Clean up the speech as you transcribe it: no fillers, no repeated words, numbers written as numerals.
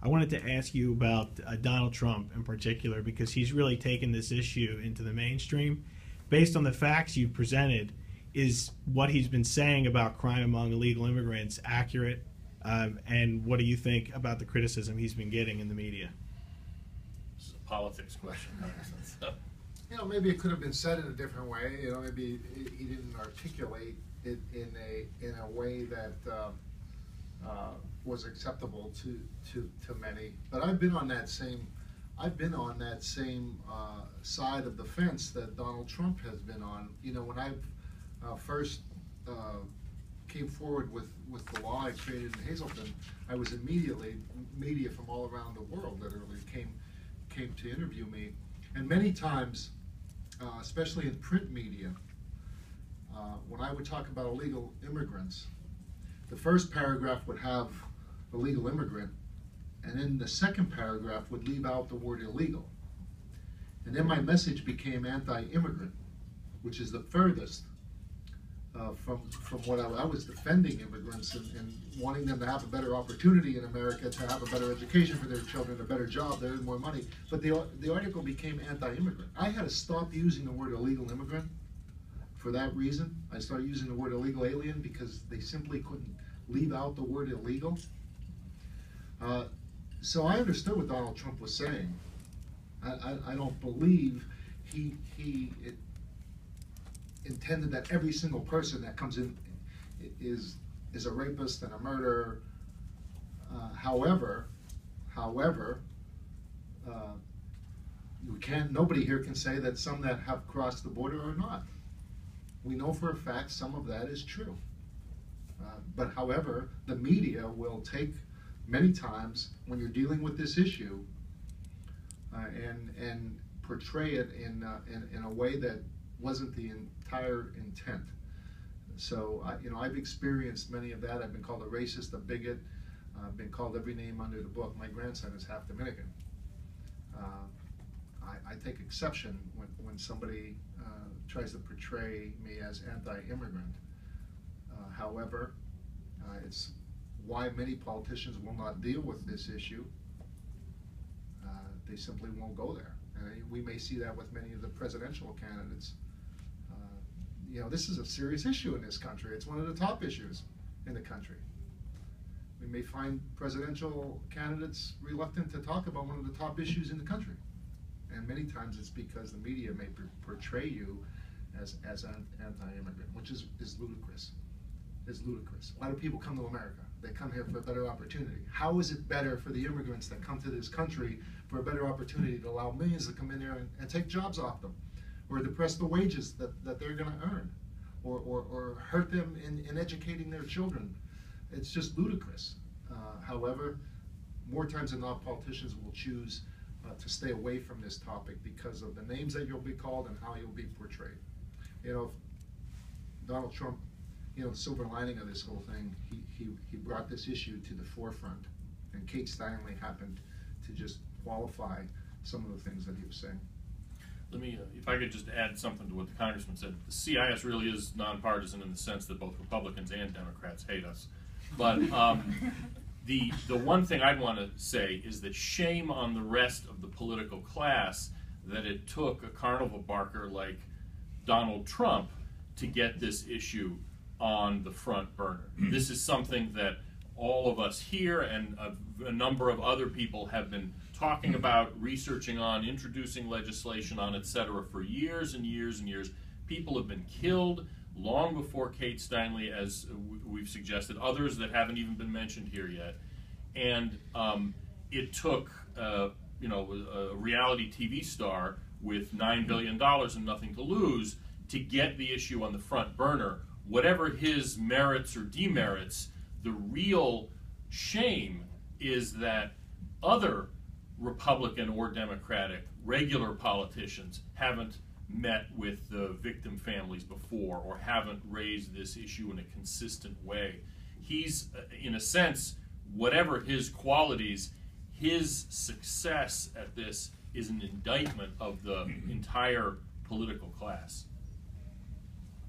I wanted to ask you about Donald Trump in particular, because he's really taken this issue into the mainstream. Based on the facts you've presented, is what he's been saying about crime among illegal immigrants accurate? And what do you think about the criticism he's been getting in the media? This is a politics question. So. You know, maybe it could have been said in a different way. You know, maybe he didn't articulate it in a way that was acceptable to many. But I've been on that same side of the fence that Donald Trump has been on. You know, when I first came forward with the law I created in Hazleton, I was immediately media from all around the world literally came to interview me, and many times, especially in print media, when I would talk about illegal immigrants, the first paragraph would have illegal immigrant, and then the second paragraph would leave out the word illegal. And then my message became anti-immigrant, which is the furthest from what I was defending immigrants and wanting them to have a better opportunity in America, to have a better education for their children, a better job, they earn more money. But the article became anti-immigrant. I had to stop using the word illegal immigrant for that reason. I started using the word illegal alien because they simply couldn't leave out the word illegal. So I understood what Donald Trump was saying. I don't believe he intended that every single person that comes in is a rapist and a murderer. However, nobody here can say that some that have crossed the border are not. We know for a fact some of that is true. But however, the media will take many times when you're dealing with this issue and portray it in a way that wasn't the entire intent. So I've experienced many of that. I've been called a racist, a bigot. I've been called every name under the book. My grandson is half Dominican. I take exception when somebody tries to portray me as anti-immigrant. However, it's why many politicians will not deal with this issue. They simply won't go there. And we may see that with many of the presidential candidates. This is a serious issue in this country. It's one of the top issues in the country. We may find presidential candidates reluctant to talk about one of the top issues in the country. And many times it's because the media may portray you as an anti-immigrant, which is ludicrous. It's ludicrous. Why do people come to America? They come here for a better opportunity. How is it better for the immigrants that come to this country for a better opportunity to allow millions to come in there and take jobs off them, or depress the wages that they're going to earn, or hurt them in educating their children? It's just ludicrous. However, more times than not, politicians will choose to stay away from this topic because of the names that you'll be called and how you'll be portrayed. Donald Trump, the silver lining of this whole thing, he brought this issue to the forefront, and Kate Steinle happened to just qualify some of the things that he was saying. Let me, if I could just add something to what the Congressman said. The CIS really is nonpartisan in the sense that both Republicans and Democrats hate us. But the one thing I'd want to say is that shame on the rest of the political class that it took a carnival barker like Donald Trump to get this issue on the front burner. This is something that all of us here and a number of other people have been talking about, researching on, introducing legislation on, etc. for years and years and years. People have been killed long before Kate Steinle, as we've suggested, others that haven't even been mentioned here yet. And it took a reality TV star with $9 billion and nothing to lose to get the issue on the front burner. Whatever his merits or demerits, the real shame is that other Republican or Democratic regular politicians haven't met with the victim families before or haven't raised this issue in a consistent way. He's, in a sense, whatever his qualities, his success at this is an indictment of the entire political class.